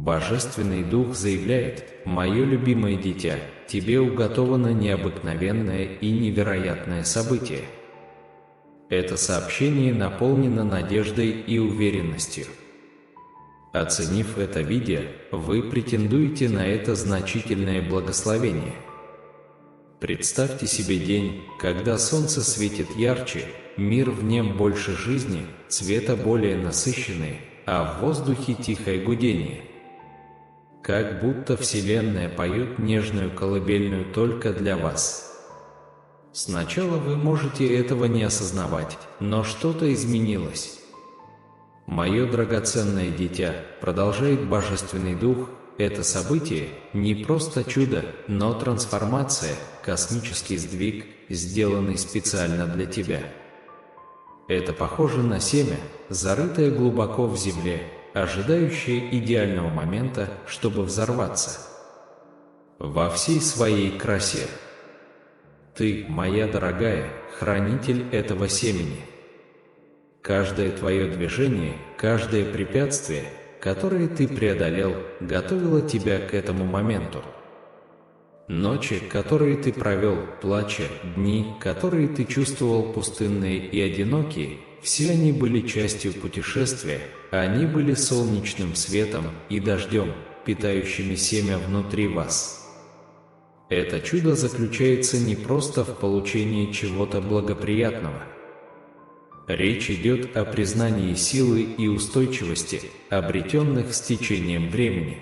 Божественный Дух заявляет: «Мое любимое дитя, тебе уготовано необыкновенное и невероятное событие». Это сообщение наполнено надеждой и уверенностью. Оценив это видео, вы претендуете на это значительное благословение. Представьте себе день, когда солнце светит ярче, мир в нем больше жизни, цвета более насыщенные, а в воздухе тихое гудение. Как будто Вселенная поет нежную колыбельную только для вас. Сначала вы можете этого не осознавать, но что-то изменилось. «Мое драгоценное дитя», продолжает Божественный Дух, это событие не просто чудо, но трансформация, космический сдвиг, сделанный специально для тебя. Это похоже на семя, зарытое глубоко в земле, ожидающее идеального момента, чтобы взорваться. Во всей своей красе. Ты, моя дорогая, хранитель этого семени. Каждое твое движение, каждое препятствие, которое ты преодолел, готовило тебя к этому моменту. Ночи, которые ты провел, плача, дни, которые ты чувствовал пустынные и одинокие, все они были частью путешествия, они были солнечным светом и дождем, питающими семя внутри вас. Это чудо заключается не просто в получении чего-то благоприятного. Речь идет о признании силы и устойчивости, обретенных с течением времени.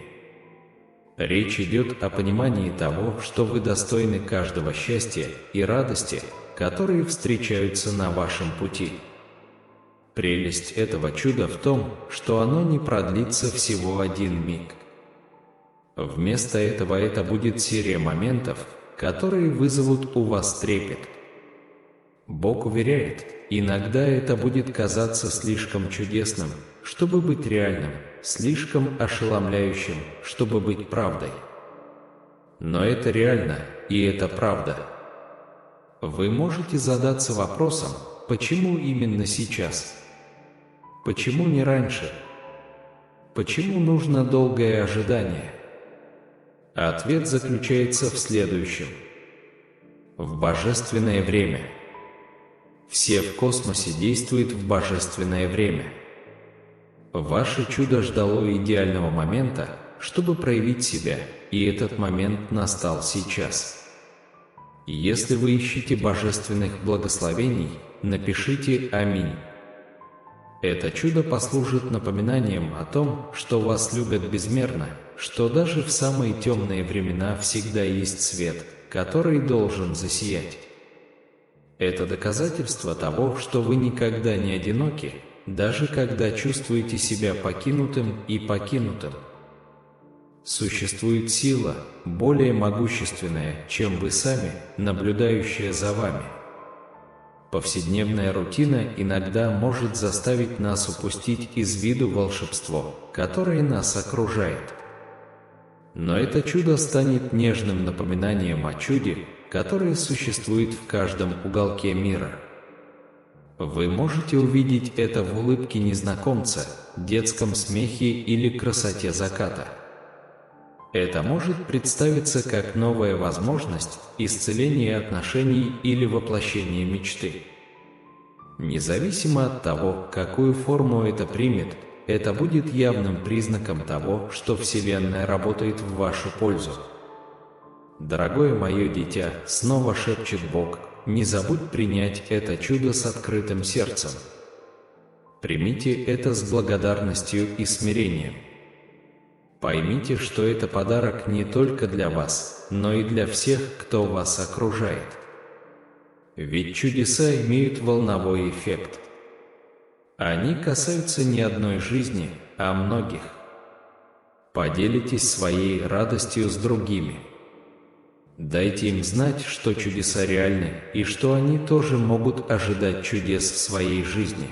Речь идет о понимании того, что вы достойны каждого счастья и радости, которые встречаются на вашем пути. Прелесть этого чуда в том, что оно не продлится всего один миг. Вместо этого это будет серия моментов, которые вызовут у вас трепет. Бог уверяет, иногда это будет казаться слишком чудесным, чтобы быть реальным, слишком ошеломляющим, чтобы быть правдой. Но это реально, и это правда. Вы можете задаться вопросом, почему именно сейчас? Почему не раньше? Почему нужно долгое ожидание? Ответ заключается в следующем. В божественное время. Все в космосе действуют в божественное время. Ваше чудо ждало идеального момента, чтобы проявить себя, и этот момент настал сейчас. Если вы ищете божественных благословений, напишите «Аминь». Это чудо послужит напоминанием о том, что вас любят безмерно, что даже в самые темные времена всегда есть свет, который должен засиять. Это доказательство того, что вы никогда не одиноки, даже когда чувствуете себя покинутым и покинутым. Существует сила, более могущественная, чем вы сами, наблюдающая за вами. Повседневная рутина иногда может заставить нас упустить из виду волшебство, которое нас окружает. Но это чудо станет нежным напоминанием о чуде, которое существует в каждом уголке мира. Вы можете увидеть это в улыбке незнакомца, детском смехе или красоте заката. Это может представиться как новая возможность, исцеления отношений или воплощения мечты. Независимо от того, какую форму это примет, это будет явным признаком того, что Вселенная работает в вашу пользу. «Дорогое мое дитя», — снова шепчет Бог, — «не забудь принять это чудо с открытым сердцем. Примите это с благодарностью и смирением. Поймите, что это подарок не только для вас, но и для всех, кто вас окружает. Ведь чудеса имеют волновой эффект. Они касаются не одной жизни, а многих. Поделитесь своей радостью с другими. Дайте им знать, что чудеса реальны, и что они тоже могут ожидать чудес в своей жизни.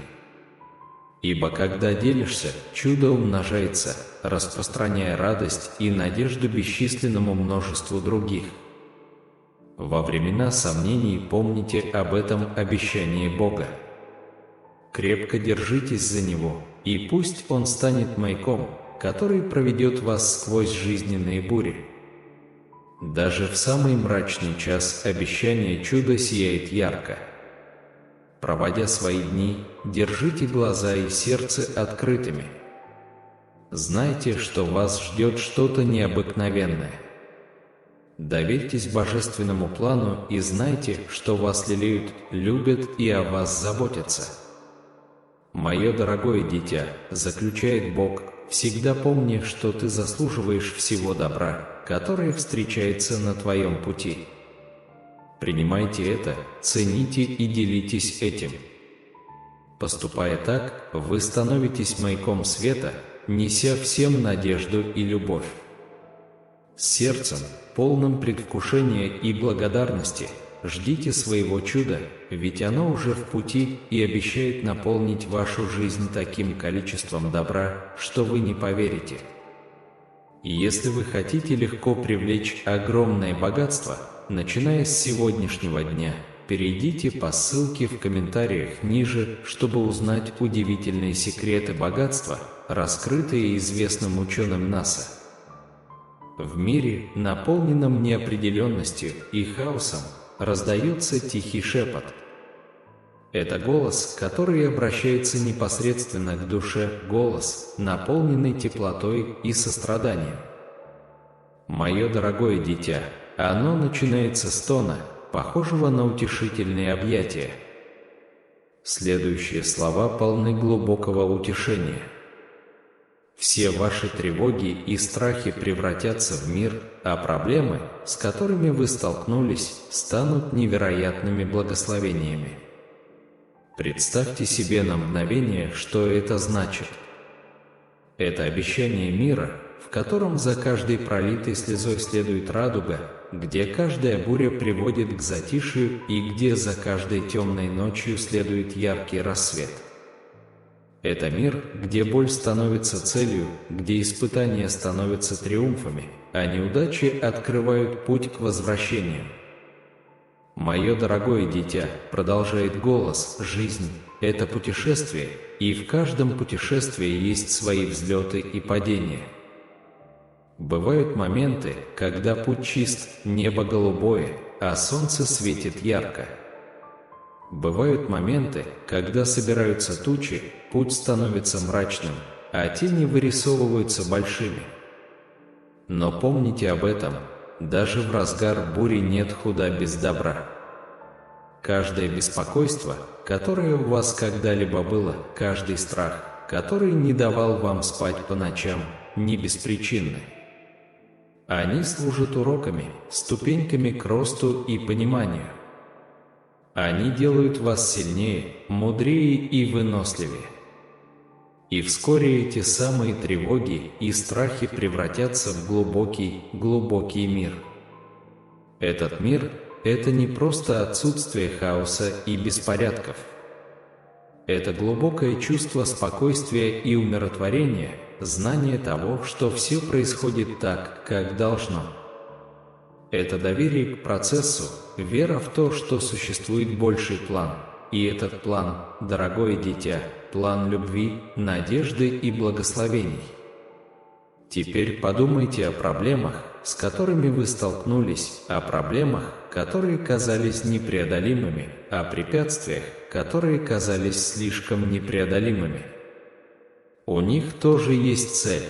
Ибо когда делишься, чудо умножается, распространяя радость и надежду бесчисленному множеству других. Во времена сомнений помните об этом обещании Бога. Крепко держитесь за него, и пусть он станет маяком, который проведет вас сквозь жизненные бури. Даже в самый мрачный час обещание чуда сияет ярко. Проводя свои дни, держите глаза и сердце открытыми. Знайте, что вас ждет что-то необыкновенное. Доверьтесь божественному плану и знайте, что вас лелеют, любят и о вас заботятся. Мое дорогое дитя, заключает Бог, всегда помни, что ты заслуживаешь всего добра, которое встречается на твоем пути. Принимайте это, цените и делитесь этим. Поступая так, вы становитесь маяком света, неся всем надежду и любовь. С сердцем, полным предвкушения и благодарности, ждите своего чуда, ведь оно уже в пути и обещает наполнить вашу жизнь таким количеством добра, что вы не поверите. И если вы хотите легко привлечь огромное богатство, начиная с сегодняшнего дня, перейдите по ссылке в комментариях ниже, чтобы узнать удивительные секреты богатства, раскрытые известным ученым НАСА. В мире, наполненном неопределенностью и хаосом, раздается тихий шепот. Это голос, который обращается непосредственно к душе, голос, наполненный теплотой и состраданием. Мое дорогое дитя, оно начинается с тона, похожего на утешительные объятия. Следующие слова полны глубокого утешения. Все ваши тревоги и страхи превратятся в мир, а проблемы, с которыми вы столкнулись, станут невероятными благословениями. Представьте себе на мгновение, что это значит. Это обещание мира, в котором за каждой пролитой слезой следует радуга, где каждая буря приводит к затишью и где за каждой темной ночью следует яркий рассвет. Это мир, где боль становится целью, где испытания становятся триумфами, а неудачи открывают путь к возвращению. Мое дорогое дитя, продолжает голос, жизнь – это путешествие, и в каждом путешествии есть свои взлеты и падения. Бывают моменты, когда путь чист, небо голубое, а солнце светит ярко. Бывают моменты, когда собираются тучи, путь становится мрачным, а тени вырисовываются большими. Но помните об этом, даже в разгар бури нет худа без добра. Каждое беспокойство, которое у вас когда-либо было, каждый страх, который не давал вам спать по ночам, не беспричинны. Они служат уроками, ступеньками к росту и пониманию. Они делают вас сильнее, мудрее и выносливее. И вскоре эти самые тревоги и страхи превратятся в глубокий, глубокий мир. Этот мир – это не просто отсутствие хаоса и беспорядков. Это глубокое чувство спокойствия и умиротворения, знание того, что все происходит так, как должно. Это доверие к процессу, вера в то, что существует больший план. И этот план, дорогое дитя, план любви, надежды и благословений. Теперь подумайте о проблемах, с которыми вы столкнулись, о проблемах, которые казались непреодолимыми, о препятствиях, которые казались слишком непреодолимыми. У них тоже есть цель.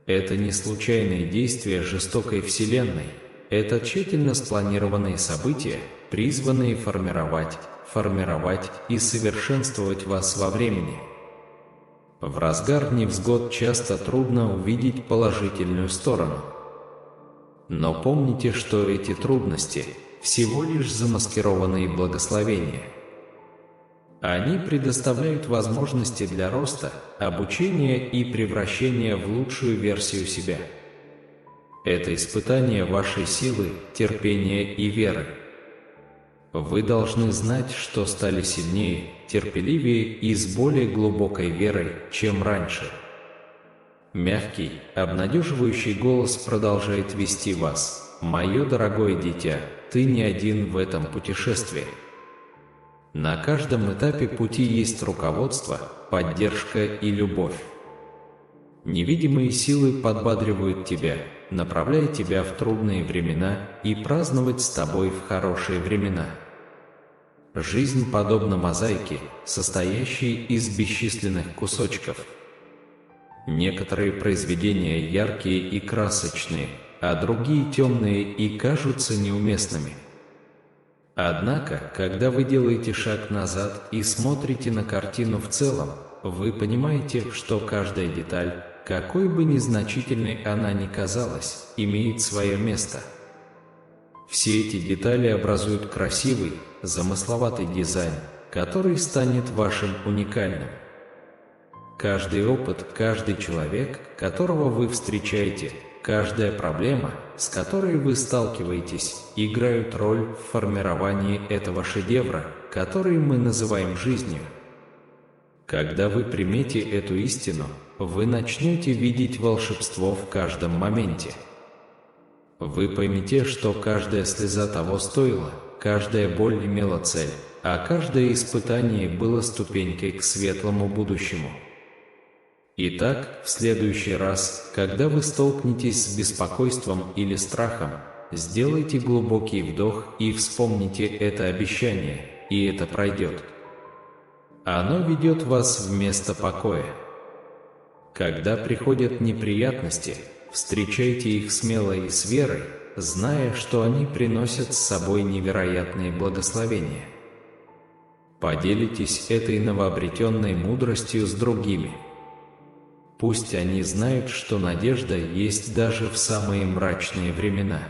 Это не случайные действия жестокой вселенной. Это тщательно спланированные события, призванные формировать и совершенствовать вас во времени. В разгар невзгод часто трудно увидеть положительную сторону. Но помните, что эти трудности – всего лишь замаскированные благословения. Они предоставляют возможности для роста, обучения и превращения в лучшую версию себя. Это испытание вашей силы, терпения и веры. Вы должны знать, что стали сильнее, терпеливее и с более глубокой верой, чем раньше. Мягкий, обнадеживающий голос продолжает вести вас. Мое дорогое дитя, ты не один в этом путешествии. На каждом этапе пути есть руководство, поддержка и любовь. Невидимые силы подбадривают тебя, направляя тебя в трудные времена и праздновать с тобой в хорошие времена. Жизнь подобна мозаике, состоящей из бесчисленных кусочков. Некоторые произведения яркие и красочные, а другие темные и кажутся неуместными. Однако, когда вы делаете шаг назад и смотрите на картину в целом, вы понимаете, что каждая деталь, какой бы незначительной она ни казалась, имеет свое место. Все эти детали образуют красивый, замысловатый дизайн, который станет вашим уникальным. Каждый опыт, каждый человек, которого вы встречаете, каждая проблема, с которой вы сталкиваетесь, играют роль в формировании этого шедевра, который мы называем жизнью. Когда вы примете эту истину, вы начнете видеть волшебство в каждом моменте. Вы поймете, что каждая слеза того стоила, каждая боль имела цель, а каждое испытание было ступенькой к светлому будущему. Итак, в следующий раз, когда вы столкнетесь с беспокойством или страхом, сделайте глубокий вдох и вспомните это обещание, и это пройдет. Оно ведет вас в место покоя. Когда приходят неприятности, встречайте их смело и с верой, зная, что они приносят с собой невероятные благословения. Поделитесь этой новообретенной мудростью с другими. Пусть они знают, что надежда есть даже в самые мрачные времена.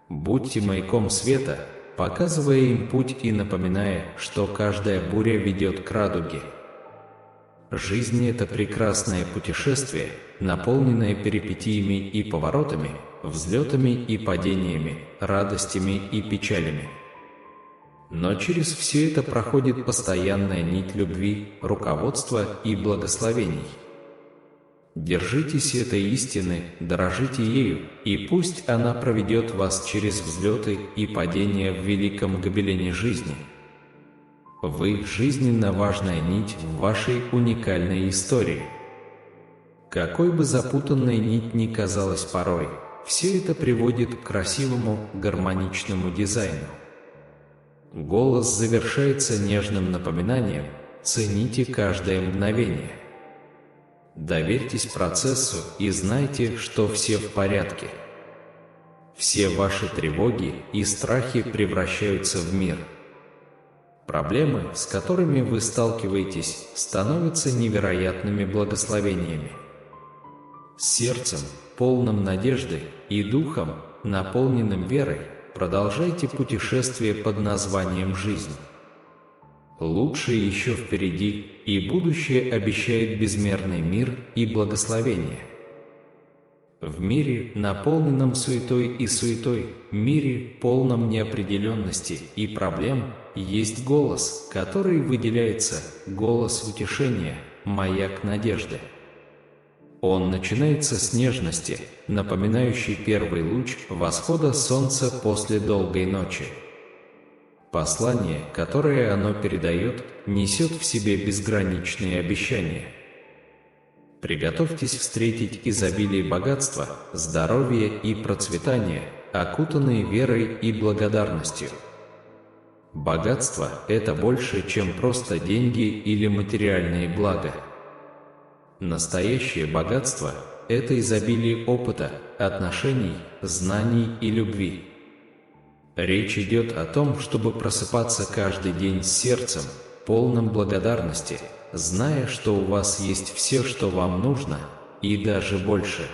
Будьте маяком света, показывая им путь и напоминая, что каждая буря ведет к радуге. Жизнь — это прекрасное путешествие, наполненное перипетиями и поворотами, взлетами и падениями, радостями и печалями. Но через все это проходит постоянная нить любви, руководства и благословений. Держитесь этой истины, дорожите ею, и пусть она проведет вас через взлеты и падения в великом гобелене жизни. Вы — жизненно важная нить в вашей уникальной истории. Какой бы запутанной нить ни казалась порой, все это приводит к красивому, гармоничному дизайну. Голос завершается нежным напоминанием: цените каждое мгновение. Доверьтесь процессу и знайте, что все в порядке. Все ваши тревоги и страхи превращаются в мир. Проблемы, с которыми вы сталкиваетесь, становятся невероятными благословениями. С сердцем, полным надежды, и духом, наполненным верой, продолжайте путешествие под названием «Жизнь». Лучшее еще впереди, и будущее обещает безмерный мир и благословение. В мире, наполненном суетой и суетой, мире, полном неопределенности и проблем, есть голос, который выделяется, голос утешения, маяк надежды. Он начинается с нежности, напоминающей первый луч восхода солнца после долгой ночи. Послание, которое оно передает, несет в себе безграничные обещания. Приготовьтесь встретить изобилие богатства, здоровья и процветания, окутанные верой и благодарностью. Богатство – это больше, чем просто деньги или материальные блага. Настоящее богатство – это изобилие опыта, отношений, знаний и любви. Речь идет о том, чтобы просыпаться каждый день с сердцем, полным благодарности, зная, что у вас есть все, что вам нужно, и даже больше.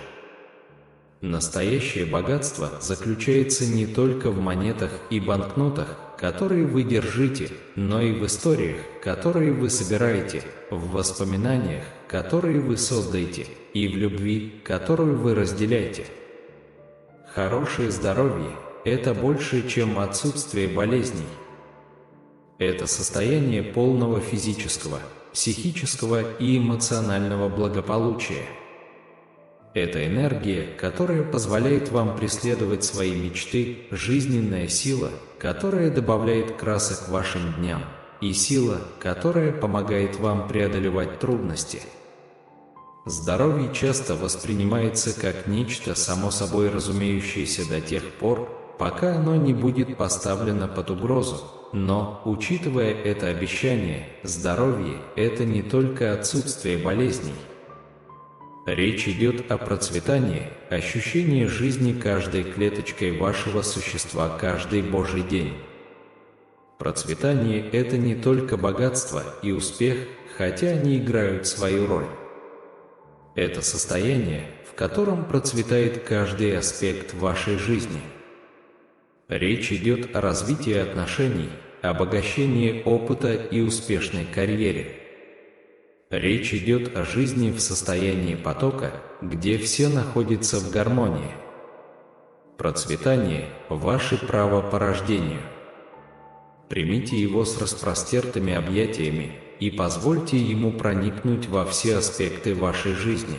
Настоящее богатство заключается не только в монетах и банкнотах, которые вы держите, но и в историях, которые вы собираете, в воспоминаниях, которые вы создаете, и в любви, которую вы разделяете. Хорошее здоровье – это больше, чем отсутствие болезней. Это состояние полного физического, психического и эмоционального благополучия. Это энергия, которая позволяет вам преследовать свои мечты, жизненная сила, которая добавляет красок вашим дням, и сила, которая помогает вам преодолевать трудности. Здоровье часто воспринимается как нечто само собой разумеющееся до тех пор, пока оно не будет поставлено под угрозу. Но, учитывая это обещание, здоровье – это не только отсутствие болезней. Речь идет о процветании, ощущении жизни каждой клеточкой вашего существа каждый Божий день. Процветание – это не только богатство и успех, хотя они играют свою роль. Это состояние, в котором процветает каждый аспект вашей жизни. Речь идет о развитии отношений, обогащении опыта и успешной карьере. Речь идет о жизни в состоянии потока, где все находится в гармонии. Процветание – ваше право по рождению. Примите его с распростертыми объятиями и позвольте ему проникнуть во все аспекты вашей жизни.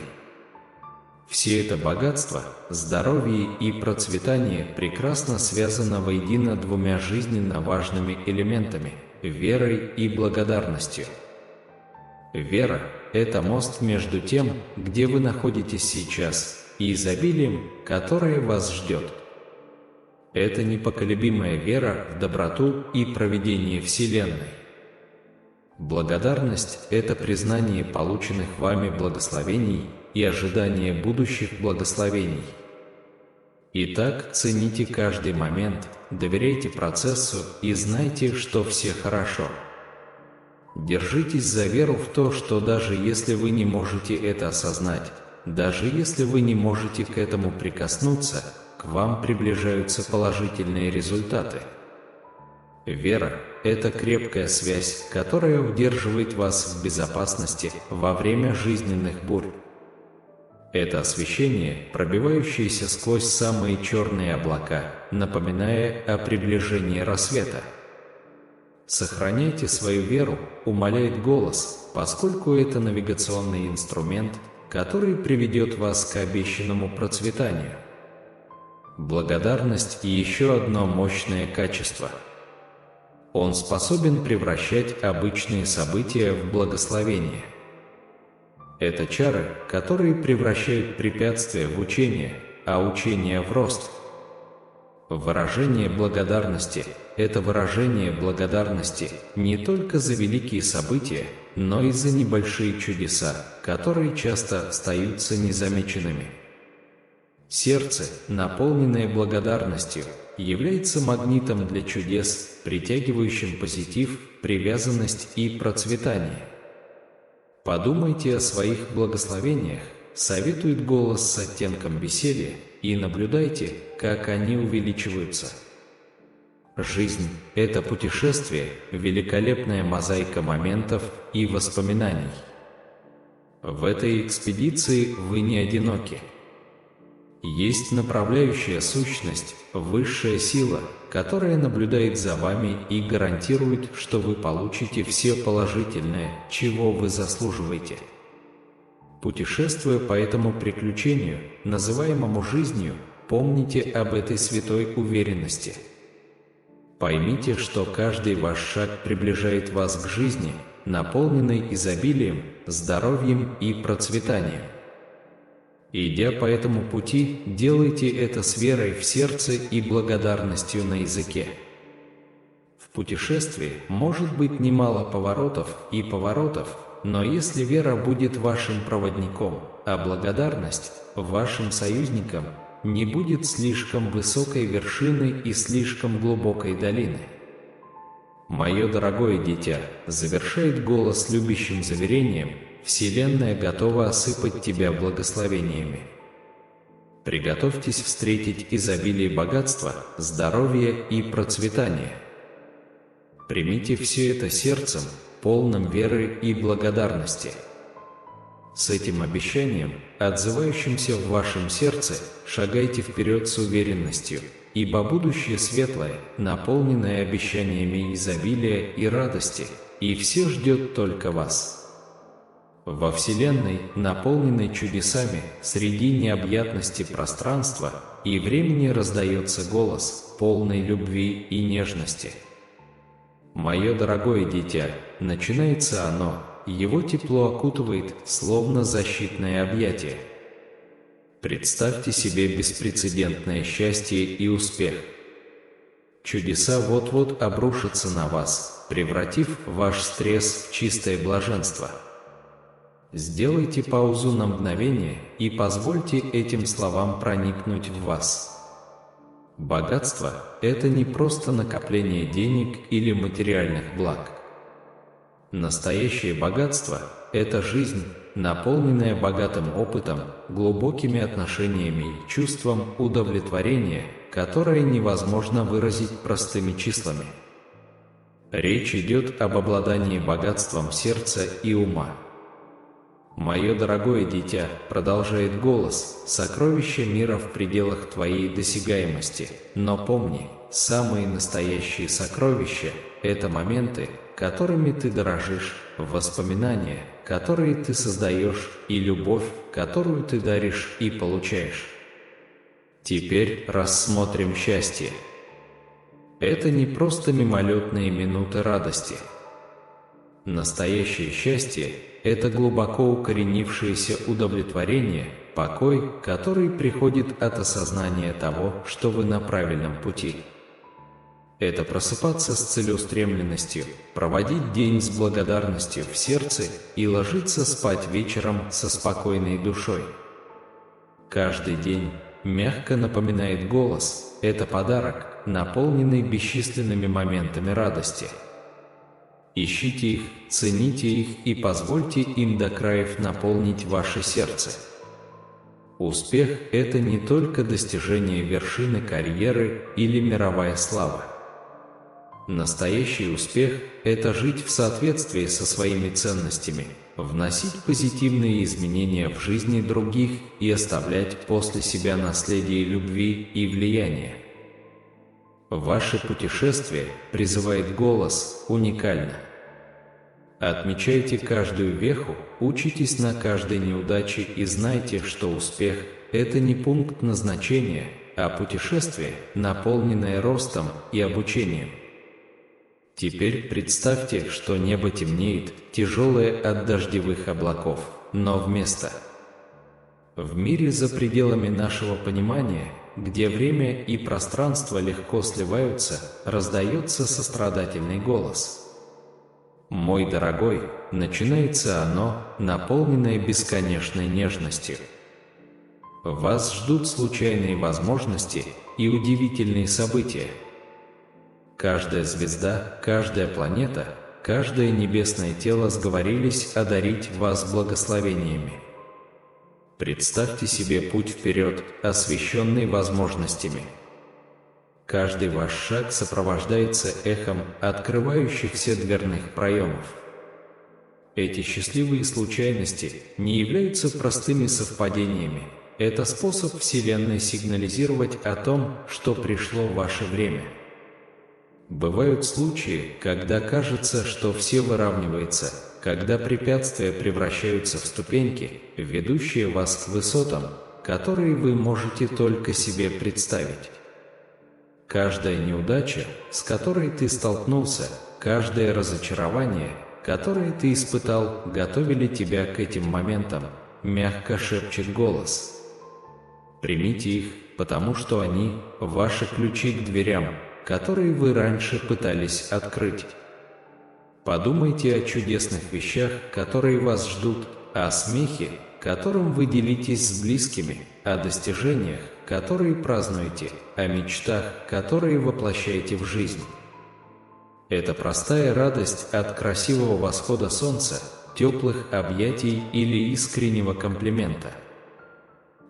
Все это богатство, здоровье и процветание прекрасно связано воедино двумя жизненно важными элементами – верой и благодарностью. Вера – это мост между тем, где вы находитесь сейчас, и изобилием, которое вас ждет. Это непоколебимая вера в доброту и провидение Вселенной. Благодарность – это признание полученных вами благословений и ожидание будущих благословений. Итак, цените каждый момент, доверяйте процессу и знайте, что все хорошо. Держитесь за веру в то, что даже если вы не можете это осознать, даже если вы не можете к этому прикоснуться, к вам приближаются положительные результаты. Вера – это крепкая связь, которая удерживает вас в безопасности во время жизненных бурь. Это освещение, пробивающееся сквозь самые черные облака, напоминая о приближении рассвета. Сохраняйте свою веру, умоляет голос, поскольку это навигационный инструмент, который приведет вас к обещанному процветанию. Благодарность – еще одно мощное качество. Он способен превращать обычные события в благословение. Это чары, которые превращают препятствия в учение, а учение в рост. Выражение благодарности – это выражение благодарности не только за великие события, но и за небольшие чудеса, которые часто остаются незамеченными. Сердце, наполненное благодарностью, является магнитом для чудес, притягивающим позитив, привязанность и процветание. Подумайте о своих благословениях, советует голос с оттенком веселья, и наблюдайте, как они увеличиваются. Жизнь – это путешествие, великолепная мозаика моментов и воспоминаний. В этой экспедиции вы не одиноки. Есть направляющая сущность, высшая сила, которая наблюдает за вами и гарантирует, что вы получите все положительное, чего вы заслуживаете. Путешествуя по этому приключению, называемому жизнью, помните об этой святой уверенности. Поймите, что каждый ваш шаг приближает вас к жизни, наполненной изобилием, здоровьем и процветанием. Идя по этому пути, делайте это с верой в сердце и благодарностью на языке. В путешествии может быть немало поворотов и поворотов, но если вера будет вашим проводником, а благодарность – вашим союзником, не будет слишком высокой вершины и слишком глубокой долины. «Мое дорогое дитя», – завершает голос любящим заверением, Вселенная готова осыпать тебя благословениями. Приготовьтесь встретить изобилие богатства, здоровья и процветания. Примите все это сердцем, полным веры и благодарности. С этим обещанием, отзывающимся в вашем сердце, шагайте вперед с уверенностью, ибо будущее светлое, наполненное обещаниями изобилия и радости, и все ждет только вас. Во Вселенной, наполненной чудесами, среди необъятности пространства и времени раздается голос, полный любви и нежности. «Мое дорогое дитя, начинается оно, его тепло окутывает, словно защитное объятие. Представьте себе беспрецедентное счастье и успех. Чудеса вот-вот обрушатся на вас, превратив ваш стресс в чистое блаженство. Сделайте паузу на мгновение и позвольте этим словам проникнуть в вас. Богатство – это не просто накопление денег или материальных благ. Настоящее богатство – это жизнь, наполненная богатым опытом, глубокими отношениями и чувством удовлетворения, которое невозможно выразить простыми числами. Речь идет об обладании богатством сердца и ума. «Мое дорогое дитя», — продолжает голос, — «сокровища мира в пределах твоей досягаемости. Но помни, самые настоящие сокровища — это моменты, которыми ты дорожишь, воспоминания, которые ты создаешь, и любовь, которую ты даришь и получаешь». Теперь рассмотрим счастье. Это не просто мимолетные минуты радости. Настоящее счастье – это глубоко укоренившееся удовлетворение, покой, который приходит от осознания того, что вы на правильном пути. Это просыпаться с целеустремленностью, проводить день с благодарностью в сердце и ложиться спать вечером со спокойной душой. Каждый день, мягко напоминает голос, это подарок, наполненный бесчисленными моментами радости. Ищите их, цените их и позвольте им до краев наполнить ваше сердце. Успех – это не только достижение вершины карьеры или мировая слава. Настоящий успех – это жить в соответствии со своими ценностями, вносить позитивные изменения в жизни других и оставлять после себя наследие любви и влияния. Ваше путешествие, призывает голос, уникально. Отмечайте каждую веху, учитесь на каждой неудаче и знайте, что успех – это не пункт назначения, а путешествие, наполненное ростом и обучением. Теперь представьте, что небо темнеет, тяжелое от дождевых облаков, но в мире за пределами нашего понимания, где время и пространство легко сливаются, раздается сострадательный голос. «Мой дорогой», начинается оно, наполненное бесконечной нежностью. Вас ждут случайные возможности и удивительные события. Каждая звезда, каждая планета, каждое небесное тело сговорились одарить вас благословениями. Представьте себе путь вперед, освещенный возможностями. Каждый ваш шаг сопровождается эхом открывающихся дверных проемов. Эти счастливые случайности не являются простыми совпадениями. Это способ Вселенной сигнализировать о том, что пришло ваше время. Бывают случаи, когда кажется, что все выравнивается, когда препятствия превращаются в ступеньки, ведущие вас к высотам, которые вы можете только себе представить. Каждая неудача, с которой ты столкнулся, каждое разочарование, которое ты испытал, готовили тебя к этим моментам, мягко шепчет голос. Примите их, потому что они – ваши ключи к дверям, которые вы раньше пытались открыть. Подумайте о чудесных вещах, которые вас ждут, о смехе, которым вы делитесь с близкими, о достижениях, которые празднуете, о мечтах, которые воплощаете в жизнь. Это простая радость от красивого восхода солнца, теплых объятий или искреннего комплимента.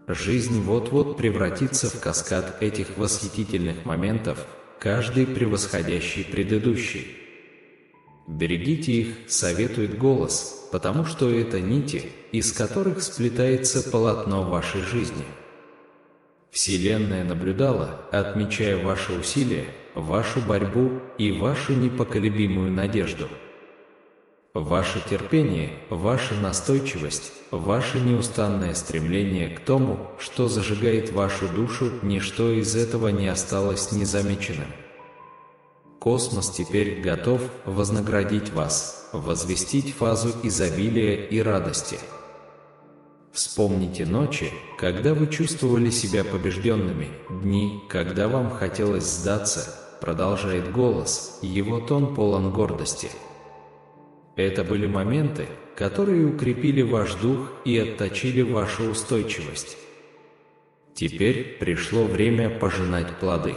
Жизнь вот-вот превратится в каскад этих восхитительных моментов, каждый превосходящий предыдущий. Берегите их, советует голос, потому что это нити, из которых сплетается полотно вашей жизни. Вселенная наблюдала, отмечая ваши усилия, вашу борьбу и вашу непоколебимую надежду. Ваше терпение, ваша настойчивость, ваше неустанное стремление к тому, что зажигает вашу душу, ничто из этого не осталось незамеченным. Космос теперь готов вознаградить вас, возвестить фазу изобилия и радости. Вспомните ночи, когда вы чувствовали себя побежденными, дни, когда вам хотелось сдаться, продолжает голос, его тон полон гордости. Это были моменты, которые укрепили ваш дух и отточили вашу устойчивость. Теперь пришло время пожинать плоды.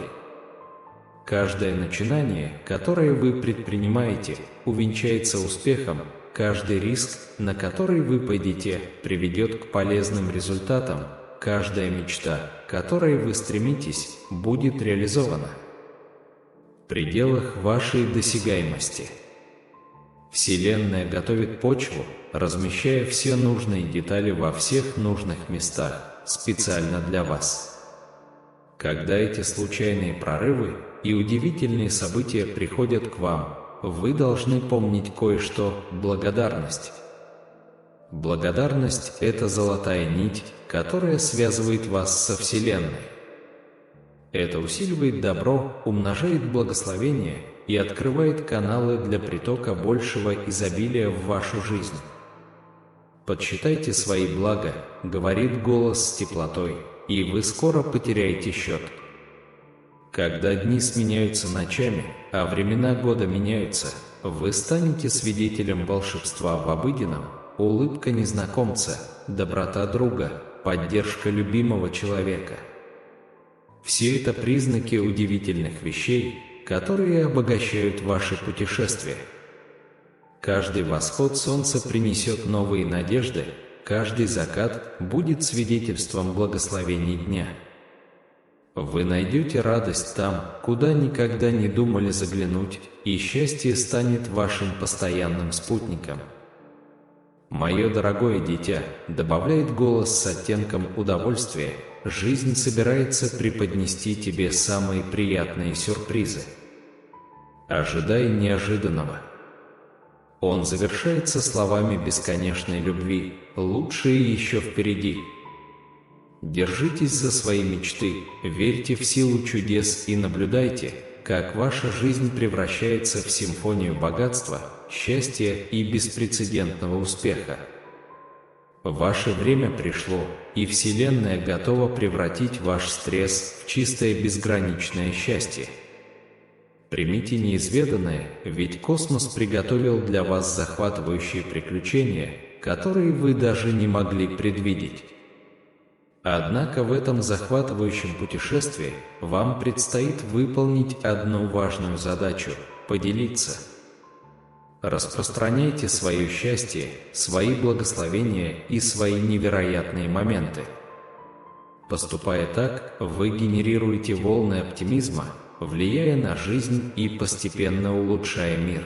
Каждое начинание, которое вы предпринимаете, увенчается успехом, каждый риск, на который вы пойдете, приведет к полезным результатам, каждая мечта, к которой вы стремитесь, будет реализована в пределах вашей досягаемости. Вселенная готовит почву, размещая все нужные детали во всех нужных местах, специально для вас. Когда эти случайные прорывы и удивительные события приходят к вам, вы должны помнить кое-что – благодарность. Благодарность – это золотая нить, которая связывает вас со Вселенной. Это усиливает добро, умножает благословение и открывает каналы для притока большего изобилия в вашу жизнь. Подсчитайте свои блага, говорит голос с теплотой, и вы скоро потеряете счет. Когда дни сменяются ночами, а времена года меняются, вы станете свидетелем волшебства в обыденном, улыбка незнакомца, доброта друга, поддержка любимого человека. Все это признаки удивительных вещей, которые обогащают ваше путешествие. Каждый восход солнца принесет новые надежды, каждый закат будет свидетельством благословений дня. Вы найдете радость там, куда никогда не думали заглянуть, и счастье станет вашим постоянным спутником. «Мое дорогое дитя», — добавляет голос с оттенком удовольствия, — «жизнь собирается преподнести тебе самые приятные сюрпризы. Ожидай неожиданного». Он завершается словами бесконечной любви: «Лучшее еще впереди». Держитесь за свои мечты, верьте в силу чудес и наблюдайте, как ваша жизнь превращается в симфонию богатства, счастья и беспрецедентного успеха. Ваше время пришло, и Вселенная готова превратить ваш стресс в чистое безграничное счастье. Примите неизведанное, ведь космос приготовил для вас захватывающие приключения, которые вы даже не могли предвидеть. Однако в этом захватывающем путешествии вам предстоит выполнить одну важную задачу – поделиться. Распространяйте свое счастье, свои благословения и свои невероятные моменты. Поступая так, вы генерируете волны оптимизма, влияя на жизнь и постепенно улучшая мир.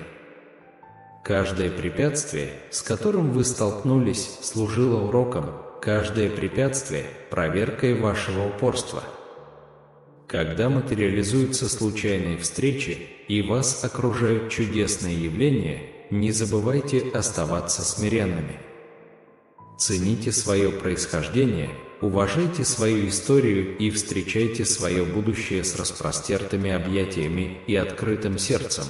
Каждое препятствие, с которым вы столкнулись, служило уроком, каждое препятствие – проверкой вашего упорства. Когда материализуются случайные встречи и вас окружают чудесные явления, не забывайте оставаться смиренными. Цените свое происхождение, уважайте свою историю и встречайте свое будущее с распростертыми объятиями и открытым сердцем.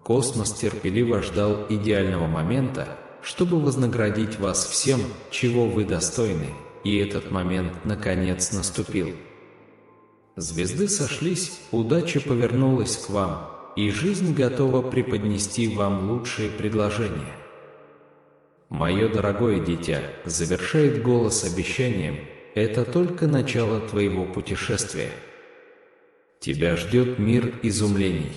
Космос терпеливо ждал идеального момента, чтобы вознаградить вас всем, чего вы достойны, и этот момент наконец наступил. Звезды сошлись, удача повернулась к вам, и жизнь готова преподнести вам лучшие предложения. «Мое дорогое дитя», — завершает голос обещанием, — «это только начало твоего путешествия. Тебя ждет мир изумлений.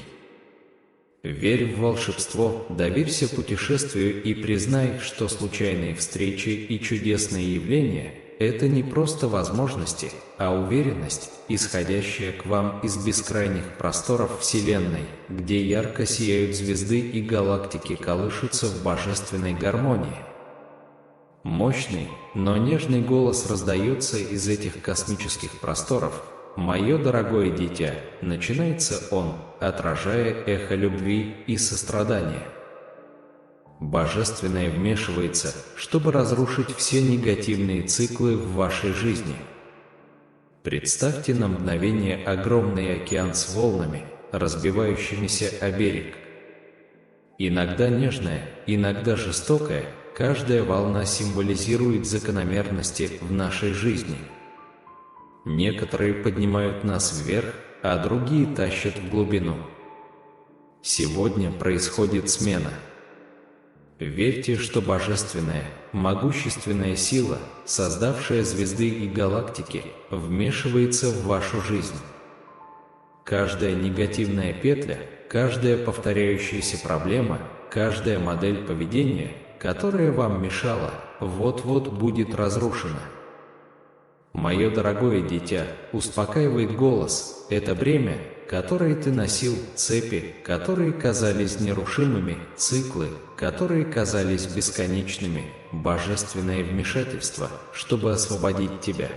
Верь в волшебство, доверься путешествию и признай, что случайные встречи и чудесные явления – это не просто возможности, а уверенность, исходящая к вам из бескрайних просторов Вселенной, где ярко сияют звезды и галактики колышутся в божественной гармонии». Мощный, но нежный голос раздается из этих космических просторов. «Мое дорогое дитя», — начинается он, отражая эхо любви и сострадания. Божественное вмешивается, чтобы разрушить все негативные циклы в вашей жизни. Представьте на мгновение огромный океан с волнами, разбивающимися о берег. Иногда нежная, иногда жестокая, каждая волна символизирует закономерности в нашей жизни. Некоторые поднимают нас вверх, а другие тащат в глубину. Сегодня происходит смена. Верьте, что божественная, могущественная сила, создавшая звезды и галактики, вмешивается в вашу жизнь. Каждая негативная петля, каждая повторяющаяся проблема, каждая модель поведения, которая вам мешала, вот-вот будет разрушена. Мое дорогое дитя, успокаивает голос, это бремя, которое ты носил, цепи, которые казались нерушимыми, циклы, которые казались бесконечными, божественное вмешательство, чтобы освободить тебя.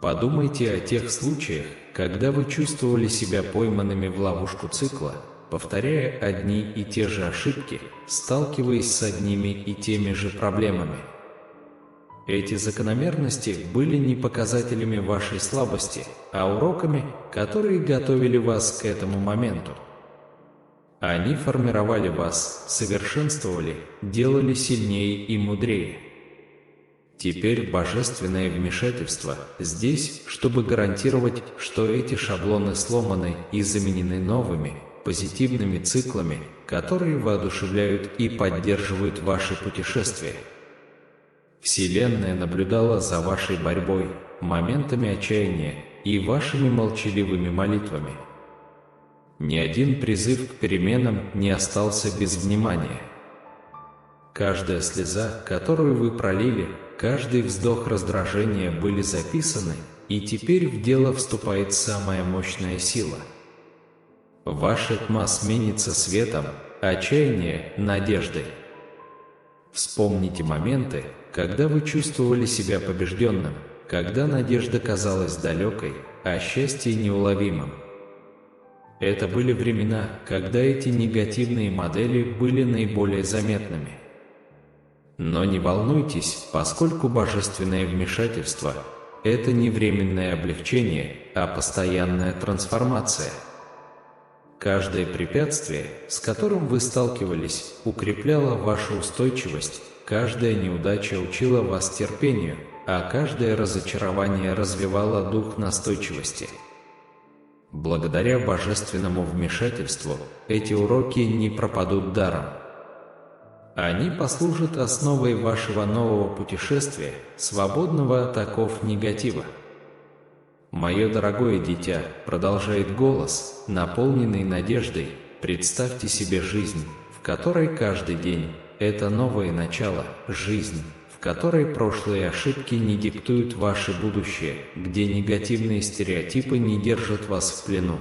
Подумайте о тех случаях, когда вы чувствовали себя пойманными в ловушку цикла, повторяя одни и те же ошибки, сталкиваясь с одними и теми же проблемами. Эти закономерности были не показателями вашей слабости, а уроками, которые готовили вас к этому моменту. Они формировали вас, совершенствовали, делали сильнее и мудрее. Теперь божественное вмешательство здесь, чтобы гарантировать, что эти шаблоны сломаны и заменены новыми, позитивными циклами, которые воодушевляют и поддерживают ваши путешествия. Вселенная наблюдала за вашей борьбой, моментами отчаяния и вашими молчаливыми молитвами. Ни один призыв к переменам не остался без внимания. Каждая слеза, которую вы пролили, каждый вздох раздражения были записаны, и теперь в дело вступает самая мощная сила. Ваша тьма сменится светом, отчаяние – надеждой. Вспомните моменты, когда вы чувствовали себя побежденным, когда надежда казалась далекой, а счастье неуловимым. Это были времена, когда эти негативные модели были наиболее заметными. Но не волнуйтесь, поскольку божественное вмешательство – это не временное облегчение, а постоянная трансформация. Каждое препятствие, с которым вы сталкивались, укрепляло вашу устойчивость, каждая неудача учила вас терпению, а каждое разочарование развивало дух настойчивости. Благодаря божественному вмешательству эти уроки не пропадут даром. Они послужат основой вашего нового путешествия, свободного от оков негатива. «Мое дорогое дитя», — продолжает голос, наполненный надеждой, представьте себе жизнь, в которой каждый день — это новое начало, жизнь, в которой прошлые ошибки не диктуют ваше будущее, где негативные стереотипы не держат вас в плену.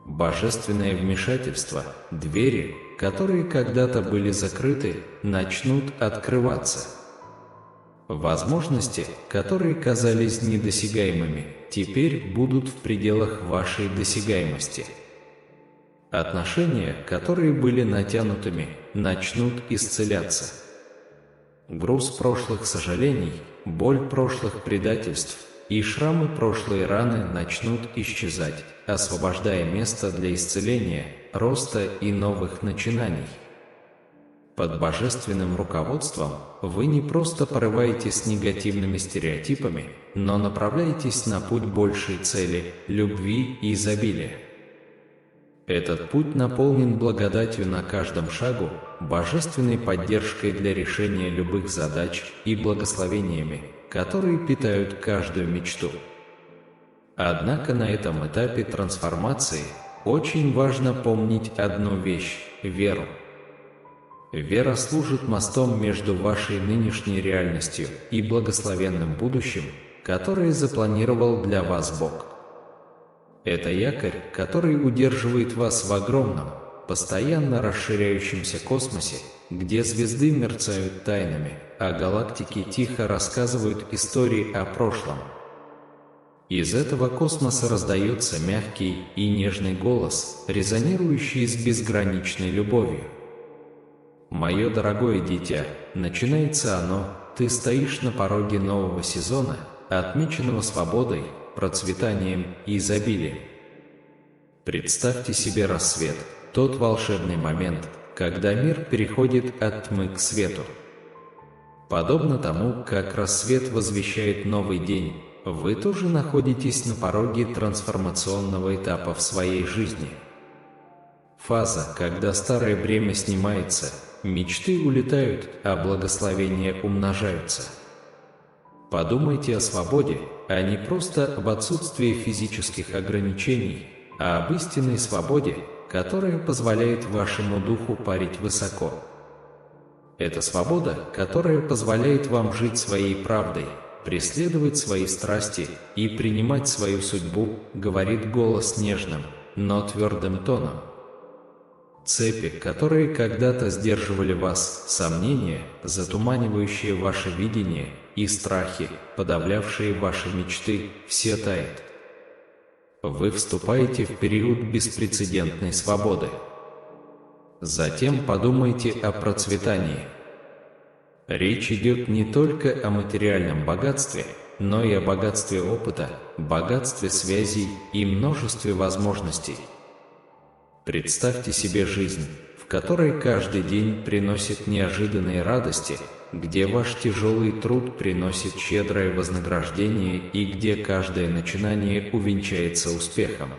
Божественное вмешательство, двери, которые когда-то были закрыты, начнут открываться. Возможности, которые казались недосягаемыми, теперь будут в пределах вашей досягаемости. Отношения, которые были натянутыми, начнут исцеляться. Груз прошлых сожалений, боль прошлых предательств и шрамы прошлой раны начнут исчезать, освобождая место для исцеления, роста и новых начинаний. Под божественным руководством вы не просто порываетесь с негативными стереотипами, но направляетесь на путь большей цели, любви и изобилия. Этот путь наполнен благодатью на каждом шагу, божественной поддержкой для решения любых задач и благословениями, которые питают каждую мечту. Однако на этом этапе трансформации очень важно помнить одну вещь – веру. Вера служит мостом между вашей нынешней реальностью и благословенным будущим, которое запланировал для вас Бог. Это якорь, который удерживает вас в огромном, постоянно расширяющемся космосе, где звезды мерцают тайнами, а галактики тихо рассказывают истории о прошлом. Из этого космоса раздается мягкий и нежный голос, резонирующий с безграничной любовью. «Мое дорогое дитя, начинается оно, ты стоишь на пороге нового сезона, отмеченного свободой, процветанием и изобилием. Представьте себе рассвет, тот волшебный момент, когда мир переходит от тьмы к свету. Подобно тому, как рассвет возвещает новый день, вы тоже находитесь на пороге трансформационного этапа в своей жизни. Фаза, когда старое бремя снимается, мечты улетают, а благословения умножаются. Подумайте о свободе, а не просто об отсутствии физических ограничений, а об истинной свободе, которая позволяет вашему духу парить высоко. Это свобода, которая позволяет вам жить своей правдой, преследовать свои страсти и принимать свою судьбу, говорит голос нежным, но твердым тоном. Цепи, которые когда-то сдерживали вас, сомнения, затуманивающие ваше видение, и страхи, подавлявшие ваши мечты, все тают. Вы вступаете в период беспрецедентной свободы. Затем подумайте о процветании. Речь идет не только о материальном богатстве, но и о богатстве опыта, богатстве связей и множестве возможностей. Представьте себе жизнь, в которой каждый день приносит неожиданные радости, где ваш тяжелый труд приносит щедрое вознаграждение и где каждое начинание увенчается успехом.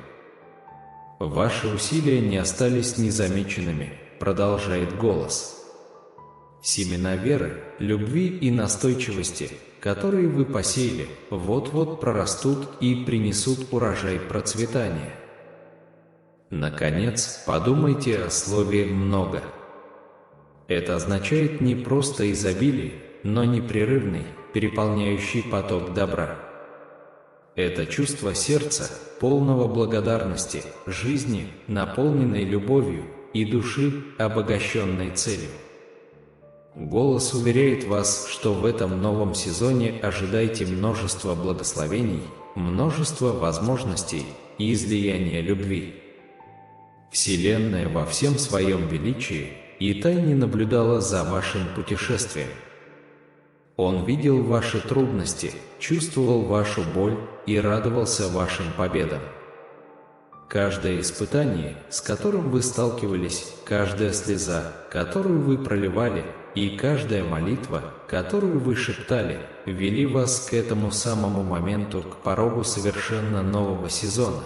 Ваши усилия не остались незамеченными, продолжает голос. Семена веры, любви и настойчивости, которые вы посеяли, вот-вот прорастут и принесут урожай процветания. Наконец, подумайте о слове «много». Это означает не просто изобилие, но непрерывный, переполняющий поток добра. Это чувство сердца, полного благодарности, жизни, наполненной любовью, и души, обогащенной целью. Голос уверяет вас, что в этом новом сезоне ожидайте множество благословений, множество возможностей и излияния любви. Вселенная во всем своем величии и тайне наблюдала за вашим путешествием. Он видел ваши трудности, чувствовал вашу боль и радовался вашим победам. Каждое испытание, с которым вы сталкивались, каждая слеза, которую вы проливали, и каждая молитва, которую вы шептали, вели вас к этому самому моменту, к порогу совершенно нового сезона.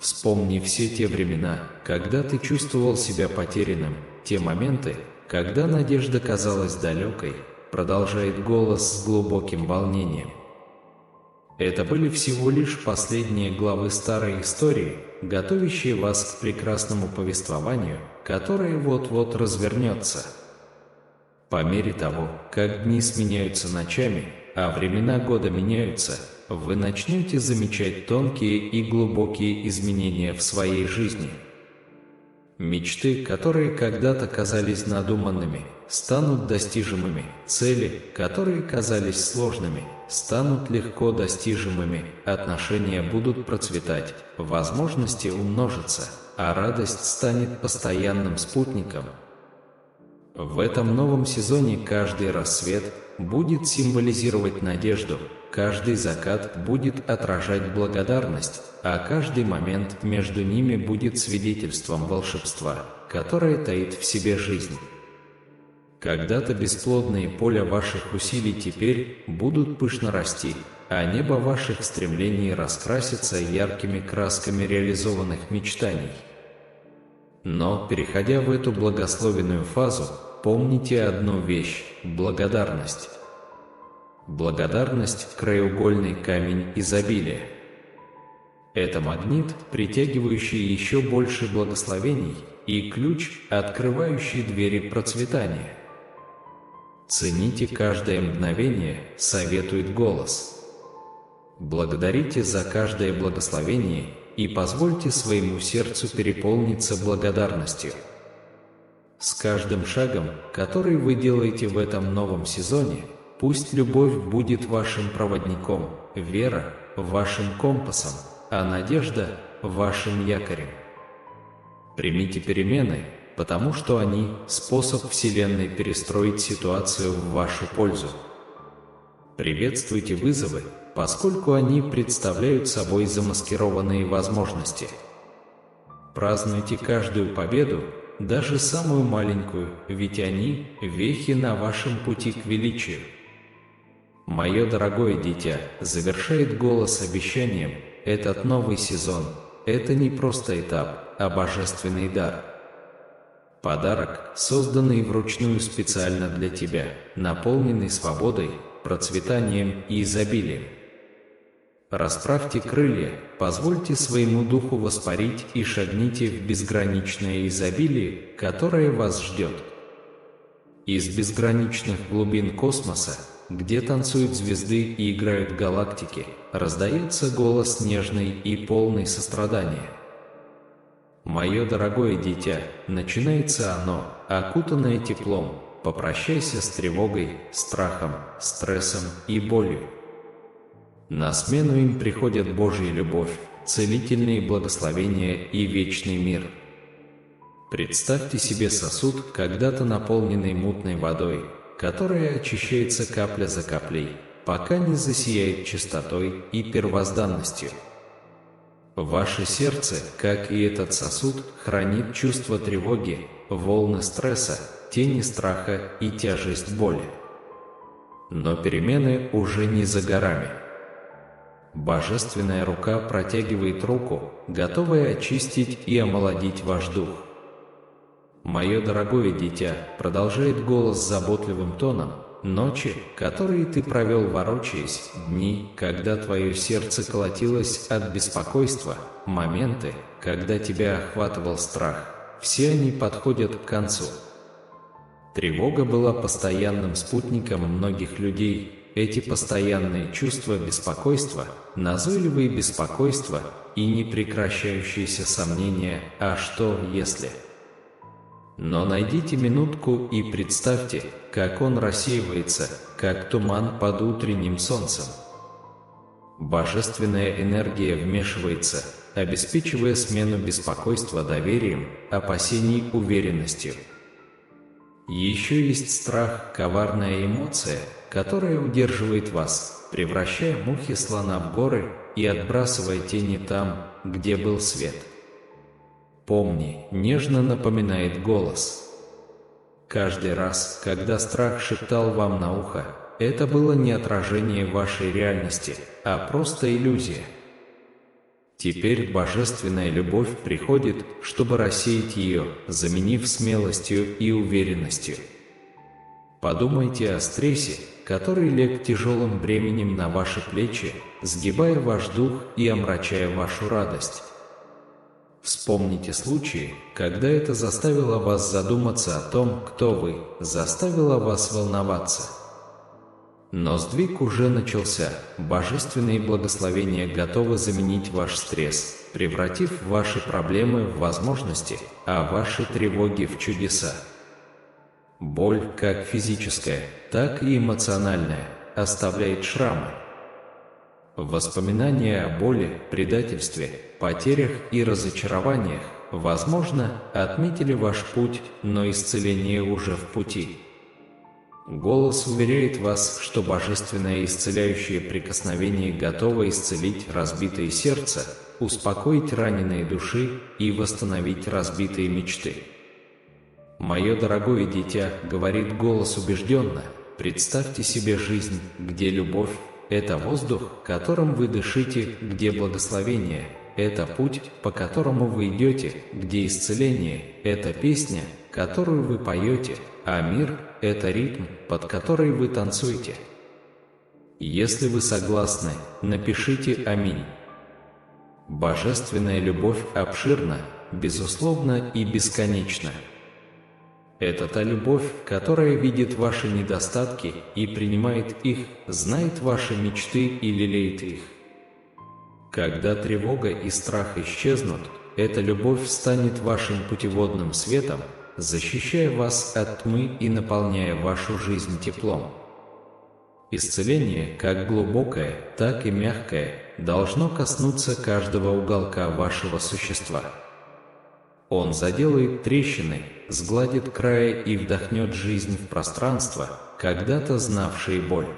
Вспомни все те времена, когда ты чувствовал себя потерянным, те моменты, когда надежда казалась далекой, продолжает голос с глубоким волнением. Это были всего лишь последние главы старой истории, готовящие вас к прекрасному повествованию, которое вот-вот развернется. По мере того, как дни сменяются ночами, а времена года меняются, вы начнете замечать тонкие и глубокие изменения в своей жизни. Мечты, которые когда-то казались надуманными, станут достижимыми, цели, которые казались сложными, станут легко достижимыми, отношения будут процветать, возможности умножатся, а радость станет постоянным спутником. В этом новом сезоне каждый рассвет будет символизировать надежду, каждый закат будет отражать благодарность, а каждый момент между ними будет свидетельством волшебства, которое таит в себе жизнь. Когда-то бесплодные поля ваших усилий теперь будут пышно расти, а небо ваших стремлений раскрасится яркими красками реализованных мечтаний. Но, переходя в эту благословенную фазу, помните одну вещь – благодарность. Благодарность – краеугольный камень изобилия. Это магнит, притягивающий еще больше благословений, и ключ, открывающий двери процветания. Цените каждое мгновение, советует голос. Благодарите за каждое благословение и позвольте своему сердцу переполниться благодарностью. С каждым шагом, который вы делаете в этом новом сезоне, пусть любовь будет вашим проводником, вера – вашим компасом, а надежда – вашим якорем. Примите перемены, потому что они – способ Вселенной перестроить ситуацию в вашу пользу. Приветствуйте вызовы, поскольку они представляют собой замаскированные возможности. Празднуйте каждую победу, даже самую маленькую, ведь они – вехи на вашем пути к величию. Мое дорогое дитя, завершает голос обещанием, этот новый сезон – это не просто этап, а божественный дар. Подарок, созданный вручную специально для тебя, наполненный свободой, процветанием и изобилием. Расправьте крылья, позвольте своему духу воспарить и шагните в безграничное изобилие, которое вас ждет. Из безграничных глубин космоса, где танцуют звезды и играют галактики, раздается голос нежный и полный сострадания. Мое дорогое дитя, начинается оно, окутанное теплом, попрощайся с тревогой, страхом, стрессом и болью. На смену им приходят Божья любовь, целительные благословения и вечный мир. Представьте себе сосуд, когда-то наполненный мутной водой, которая очищается капля за каплей, пока не засияет чистотой и первозданностью. Ваше сердце, как и этот сосуд, хранит чувство тревоги, волны стресса, тени страха и тяжесть боли. Но перемены уже не за горами. Божественная рука протягивает руку, готовая очистить и омолодить ваш дух. Мое дорогое дитя, продолжает голос заботливым тоном, ночи, которые ты провел ворочаясь, дни, когда твое сердце колотилось от беспокойства, моменты, когда тебя охватывал страх, все они подходят к концу. Тревога была постоянным спутником многих людей. Эти постоянные чувства беспокойства, назойливые беспокойства и непрекращающиеся сомнения, а что если? Но найдите минутку и представьте, как он рассеивается, как туман под утренним солнцем. Божественная энергия вмешивается, обеспечивая смену беспокойства доверием, опасений уверенностью. Еще есть страх, коварная эмоция, которая удерживает вас, превращая мухи слона в горы и отбрасывая тени там, где был свет. Помни, нежно напоминает голос. Каждый раз, когда страх шептал вам на ухо, это было не отражение вашей реальности, а просто иллюзия. Теперь божественная любовь приходит, чтобы рассеять ее, заменив смелостью и уверенностью. Подумайте о стрессе, который лег тяжелым бременем на ваши плечи, сгибая ваш дух и омрачая вашу радость. Вспомните случаи, когда это заставило вас задуматься о том, кто вы, заставило вас волноваться. Но сдвиг уже начался, божественные благословения готовы заменить ваш стресс, превратив ваши проблемы в возможности, а ваши тревоги в чудеса. Боль, как физическая, так и эмоциональная, оставляет шрамы. Воспоминания о боли, предательстве, потерях и разочарованиях, возможно, отметили ваш путь, но исцеление уже в пути. Голос уверяет вас, что божественное исцеляющее прикосновение готово исцелить разбитое сердце, успокоить раненые души и восстановить разбитые мечты. «Мое дорогое дитя», — говорит голос убежденно, — «представьте себе жизнь, где любовь — это воздух, которым вы дышите, где благословение — это путь, по которому вы идете, где исцеление — это песня, которую вы поете, а мир — это ритм, под который вы танцуете». Если вы согласны, напишите «Аминь». Божественная любовь обширна, безусловна и бесконечна. Это та любовь, которая видит ваши недостатки и принимает их, знает ваши мечты и лелеет их. Когда тревога и страх исчезнут, эта любовь станет вашим путеводным светом, защищая вас от тьмы и наполняя вашу жизнь теплом. Исцеление, как глубокое, так и мягкое, должно коснуться каждого уголка вашего существа. Он заделает трещины, сгладит края и вдохнет жизнь в пространство, когда-то знавшее боль.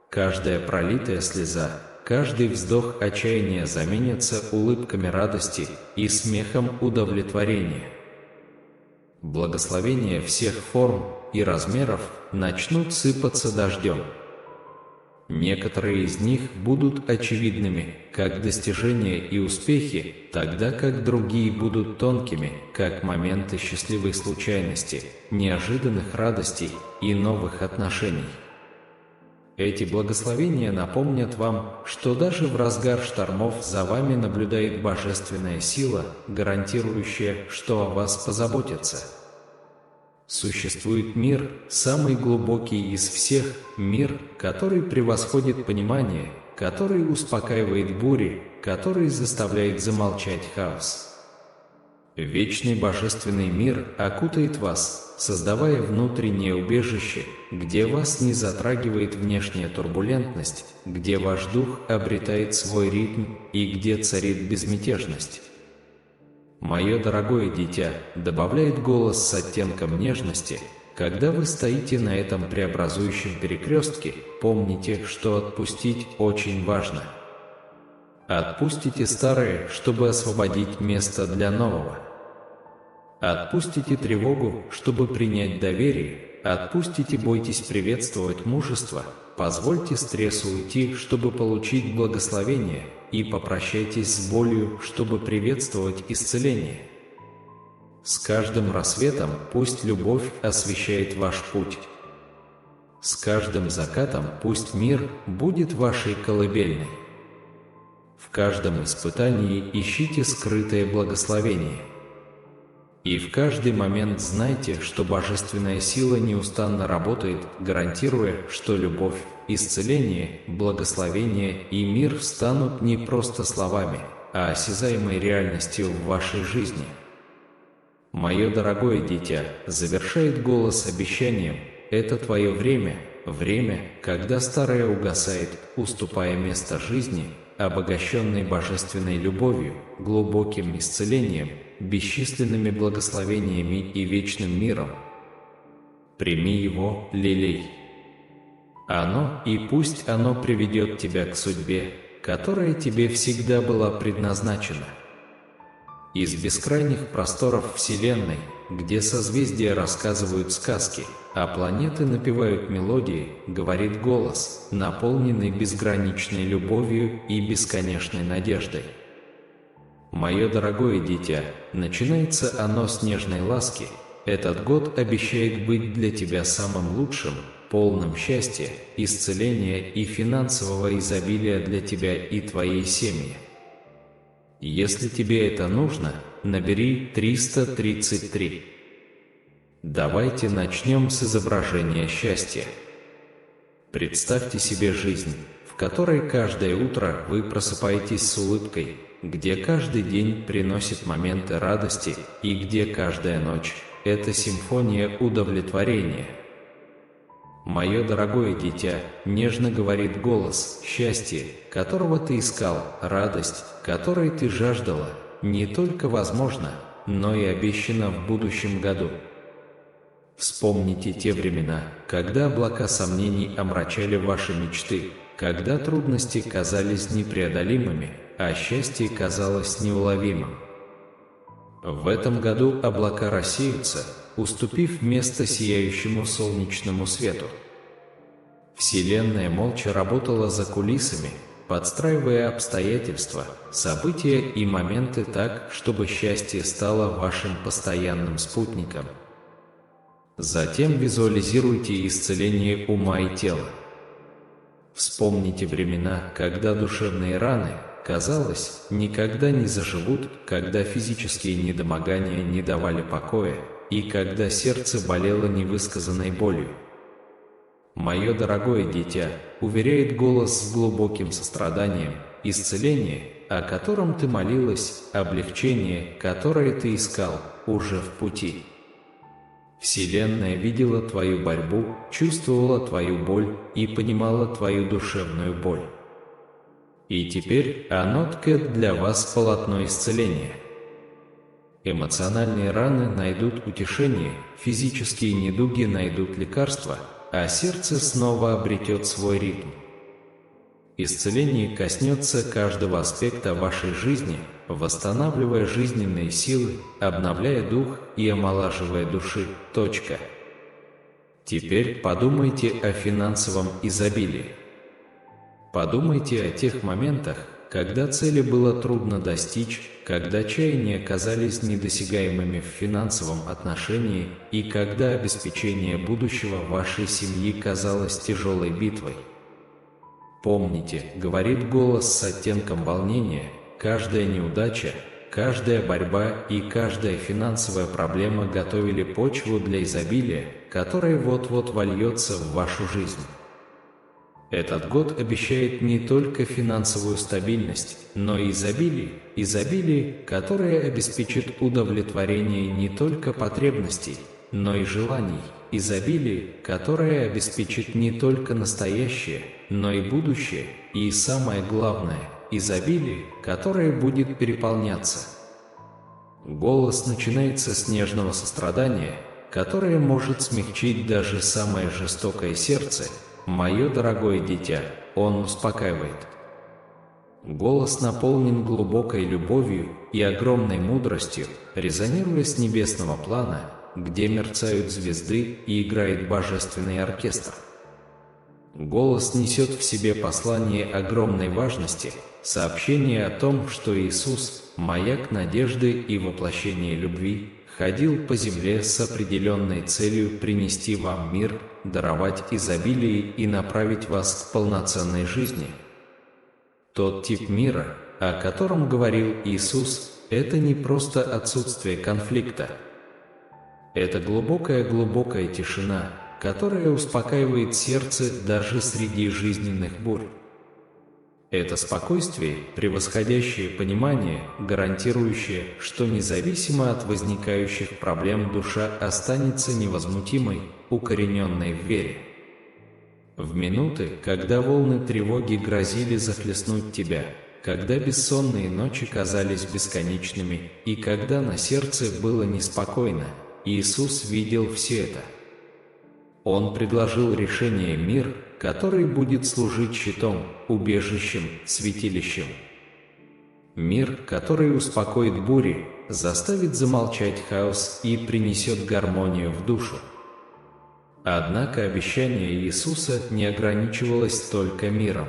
Каждая пролитая слеза, каждый вздох отчаяния заменится улыбками радости и смехом удовлетворения. Благословения всех форм и размеров начнут сыпаться дождем. Некоторые из них будут очевидными, как достижения и успехи, тогда как другие будут тонкими, как моменты счастливой случайности, неожиданных радостей и новых отношений. Эти благословения напомнят вам, что даже в разгар штормов за вами наблюдает божественная сила, гарантирующая, что о вас позаботятся. Существует мир, самый глубокий из всех, мир, который превосходит понимание, который успокаивает бури, который заставляет замолчать хаос. Вечный божественный мир окутает вас, создавая внутреннее убежище, где вас не затрагивает внешняя турбулентность, где ваш дух обретает свой ритм и где царит безмятежность. «Мое дорогое дитя», добавляет голос с оттенком нежности, когда вы стоите на этом преобразующем перекрестке, помните, что отпустить очень важно. Отпустите старое, чтобы освободить место для нового. Отпустите тревогу, чтобы принять доверие. Отпустите, бойтесь приветствовать мужество. Позвольте стрессу уйти, чтобы получить благословение, и попрощайтесь с болью, чтобы приветствовать исцеление. С каждым рассветом пусть любовь освещает ваш путь. С каждым закатом пусть мир будет вашей колыбельной. В каждом испытании исчите скрытое благословение. И в каждый момент знайте, что божественная сила неустанно работает, гарантируя, что любовь, исцеление, благословение и мир станут не просто словами, а осязаемой реальностью в вашей жизни. «Мое дорогое дитя», завершает голос обещанием, это твое время, время, когда старое угасает, уступая место жизни, обогащенной божественной любовью, глубоким исцелением, бесчисленными благословениями и вечным миром. Прими его, лелей. Оно, и пусть оно приведет тебя к судьбе, которая тебе всегда была предназначена. Из бескрайних просторов Вселенной, где созвездия рассказывают сказки, а планеты напевают мелодии, говорит голос, наполненный безграничной любовью и бесконечной надеждой. «Мое дорогое дитя», начинается оно с нежной ласки. Этот год обещает быть для тебя самым лучшим, полным счастья, исцеления и финансового изобилия для тебя и твоей семьи. Если тебе это нужно, набери 333. Давайте начнем с изображения счастья. Представьте себе жизнь, в которой каждое утро вы просыпаетесь с улыбкой, где каждый день приносит моменты радости и где каждая ночь – это симфония удовлетворения. «Мое дорогое дитя», нежно говорит голос, счастье, которого ты искал, радость, которой ты жаждала, не только возможно, но и обещано в будущем году. Вспомните те времена, когда облака сомнений омрачали ваши мечты, когда трудности казались непреодолимыми, а счастье казалось неуловимым. В этом году облака рассеются, уступив место сияющему солнечному свету. Вселенная молча работала за кулисами, подстраивая обстоятельства, события и моменты так, чтобы счастье стало вашим постоянным спутником. Затем визуализируйте исцеление ума и тела. Вспомните времена, когда душевные раны, казалось, никогда не заживут, когда физические недомогания не давали покоя, и когда сердце болело невысказанной болью. «Мое дорогое дитя», уверяет голос с глубоким состраданием, исцеление, о котором ты молилась, облегчение, которое ты искал, уже в пути. Вселенная видела твою борьбу, чувствовала твою боль и понимала твою душевную боль. И теперь оно ткет для вас полотно исцеления. Эмоциональные раны найдут утешение, физические недуги найдут лекарства, а сердце снова обретет свой ритм. Исцеление коснется каждого аспекта вашей жизни, восстанавливая жизненные силы, обновляя дух и омолаживая души. Теперь подумайте о финансовом изобилии. Подумайте о тех моментах, когда цели было трудно достичь, когда чаяния казались недосягаемыми в финансовом отношении и когда обеспечение будущего вашей семьи казалось тяжелой битвой. Помните, говорит голос с оттенком волнения, каждая неудача, каждая борьба и каждая финансовая проблема готовили почву для изобилия, которое вот-вот вольется в вашу жизнь. Этот год обещает не только финансовую стабильность, но и изобилие, которое обеспечит удовлетворение не только потребностей, но и желаний, изобилие, которое обеспечит не только настоящее, но и будущее, и самое главное, изобилие, которое будет переполняться. Голос начинается с нежного сострадания, которое может смягчить даже самое жестокое сердце. «Мое дорогое дитя», он успокаивает. Голос наполнен глубокой любовью и огромной мудростью, резонируя с небесного плана, где мерцают звезды и играет божественный оркестр. Голос несет в себе послание огромной важности, сообщение о том, что Иисус, маяк надежды и воплощение любви, ходил по земле с определенной целью принести вам мир, даровать изобилие и направить вас к полноценной жизни. Тот тип мира, о котором говорил Иисус, это не просто отсутствие конфликта. Это глубокая тишина, которая успокаивает сердце даже среди жизненных бурь. Это спокойствие, превосходящее понимание, гарантирующее, что независимо от возникающих проблем душа останется невозмутимой, укорененной в вере. В минуты, когда волны тревоги грозили захлестнуть тебя, когда бессонные ночи казались бесконечными и когда на сердце было неспокойно, Иисус видел все это. Он предложил решение мир, который будет служить щитом, убежищем, святилищем. Мир, который успокоит бури, заставит замолчать хаос и принесет гармонию в душу. Однако обещание Иисуса не ограничивалось только миром.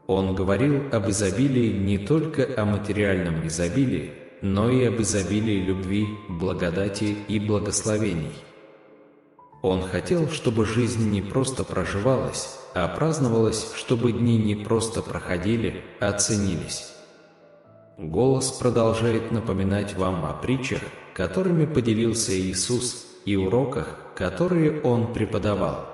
Он говорил об изобилии не только о материальном изобилии, но и об изобилии любви, благодати и благословений. Он хотел, чтобы жизнь не просто проживалась, а праздновалась, чтобы дни не просто проходили, а ценились. Голос продолжает напоминать вам о притчах, которыми поделился Иисус, и уроках, которые Он преподавал.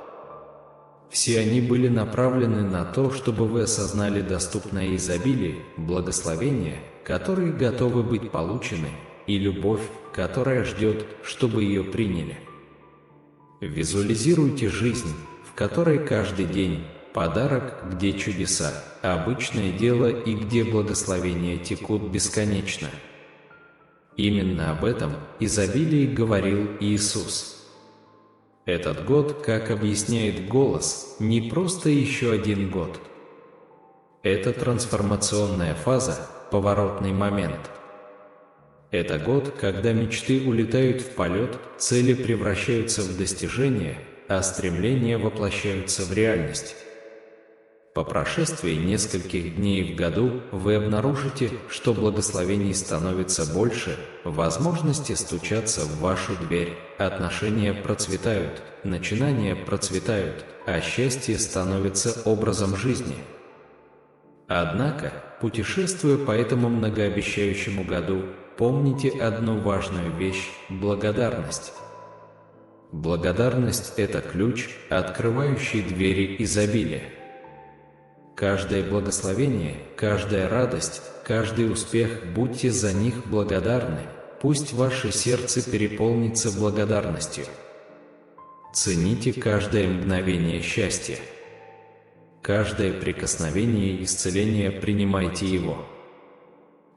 Все они были направлены на то, чтобы вы осознали доступное изобилие, благословение, которые готовы быть получены, и любовь, которая ждет, чтобы ее приняли. Визуализируйте жизнь, в которой каждый день – подарок, где чудеса, обычное дело и где благословения текут бесконечно. Именно об этом изобилии говорил Иисус. Этот год, как объясняет голос, не просто еще один год. Это трансформационная фаза, поворотный момент. Это год, когда мечты улетают в полет, цели превращаются в достижения, а стремления воплощаются в реальность. По прошествии нескольких дней в году вы обнаружите, что благословений становится больше, возможности стучатся в вашу дверь, отношения процветают, начинания процветают, а счастье становится образом жизни. Однако, путешествуя по этому многообещающему году, помните одну важную вещь – благодарность. Благодарность – это ключ, открывающий двери изобилия. Каждое благословение, каждая радость, каждый успех, будьте за них благодарны, пусть ваше сердце переполнится благодарностью. Цените каждое мгновение счастья. Каждое прикосновение и исцеление принимайте его.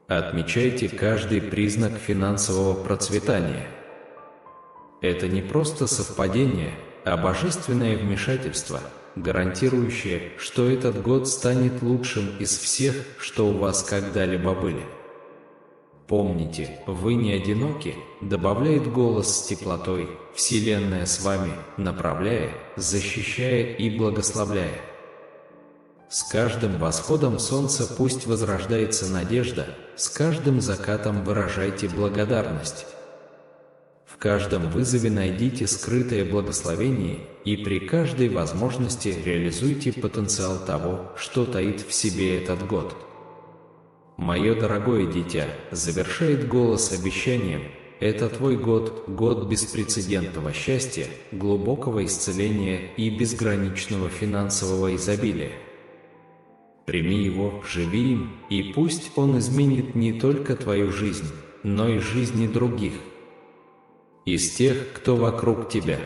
Отмечайте каждый признак финансового процветания. Это не просто совпадение, а божественное вмешательство, гарантирующее, что этот год станет лучшим из всех, что у вас когда-либо были. Помните, вы не одиноки, добавляет голос с теплотой, Вселенная с вами, направляя, защищая и благословляя. С каждым восходом солнца пусть возрождается надежда, с каждым закатом выражайте благодарность. В каждом вызове найдите скрытое благословение и при каждой возможности реализуйте потенциал того, что таит в себе этот год. Мое дорогое дитя, завершает голос обещанием, это твой год, год беспрецедентного счастья, глубокого исцеления и безграничного финансового изобилия. Прими его, живи им, и пусть он изменит не только твою жизнь, но и жизни других. Из тех, кто вокруг тебя.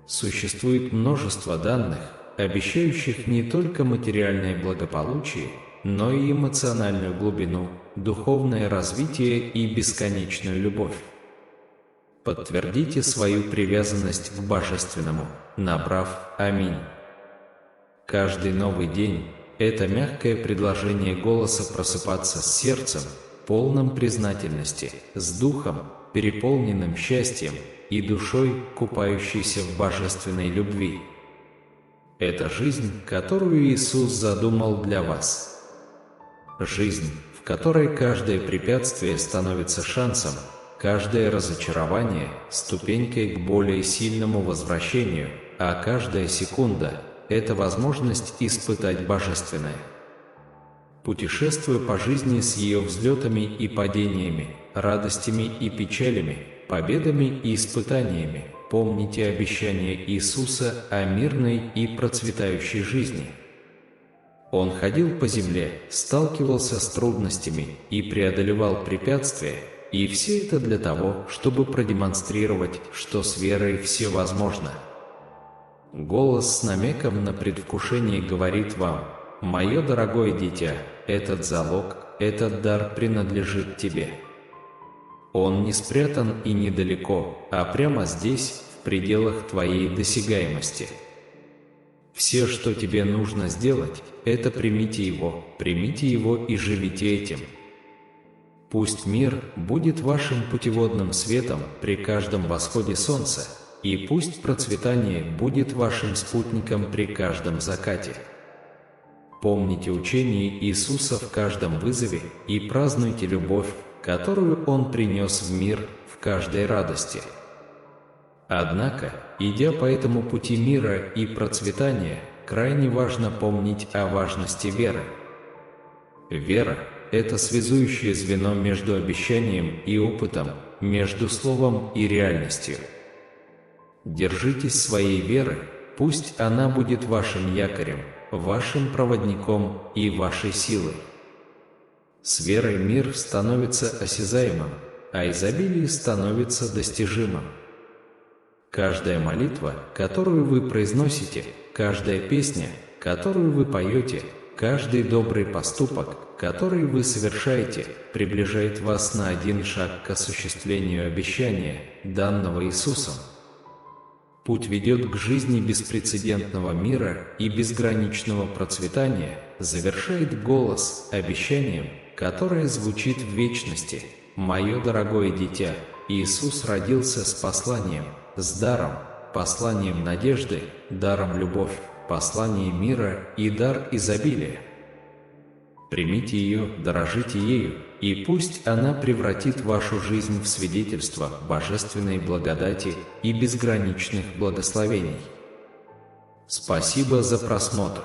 Существует множество данных, обещающих не только материальное благополучие, но и эмоциональную глубину, духовное развитие и бесконечную любовь. Подтвердите свою привязанность к Божественному, набрав «Аминь». Каждый новый день – это мягкое предложение голоса просыпаться с сердцем, полным признательности, с духом, переполненным счастьем, и душой, купающейся в божественной любви. Это жизнь, которую Иисус задумал для вас. Жизнь, в которой каждое препятствие становится шансом, каждое разочарование – ступенькой к более сильному возвращению, а каждая секунда – это возможность испытать Божественное. Путешествуя по жизни с ее взлетами и падениями, радостями и печалями, победами и испытаниями, помните обещание Иисуса о мирной и процветающей жизни. Он ходил по земле, сталкивался с трудностями и преодолевал препятствия, и все это для того, чтобы продемонстрировать, что с верой все возможно. Голос с намеком на предвкушение говорит вам: «Мое дорогое дитя, этот залог, этот дар принадлежит тебе». Он не спрятан и недалеко, а прямо здесь, в пределах твоей досягаемости. Все, что тебе нужно сделать, это примите его и живите этим. Пусть мир будет вашим путеводным светом при каждом восходе солнца, и пусть процветание будет вашим спутником при каждом закате. Помните учение Иисуса в каждом вызове и празднуйте любовь, которую Он принес в мир в каждой радости. Однако, идя по этому пути мира и процветания, крайне важно помнить о важности веры. Вера – это связующее звено между обещанием и опытом, между словом и реальностью. Держитесь своей веры, пусть она будет вашим якорем, вашим проводником и вашей силой. С верой мир становится осязаемым, а изобилие становится достижимым. Каждая молитва, которую вы произносите, каждая песня, которую вы поете, каждый добрый поступок, который вы совершаете, приближает вас на один шаг к осуществлению обещания, данного Иисусом. Путь ведет к жизни беспрецедентного мира и безграничного процветания, завершает голос обещанием, которое звучит в вечности: «Мое дорогое дитя, Иисус родился с посланием, с даром, посланием надежды, даром любовь, посланием мира и дар изобилия». Примите ее, дорожите ею, и пусть она превратит вашу жизнь в свидетельство божественной благодати и безграничных благословений. Спасибо за просмотр.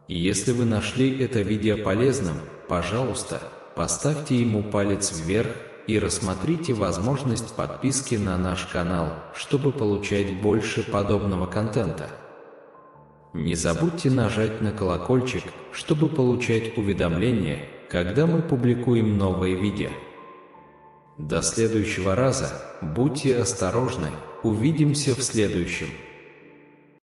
Если вы нашли это видео полезным, пожалуйста, поставьте ему палец вверх и рассмотрите возможность подписки на наш канал, чтобы получать больше подобного контента. Не забудьте нажать на колокольчик, чтобы получать уведомления, когда мы публикуем новые видео. До следующего раза, будьте осторожны, увидимся в следующем.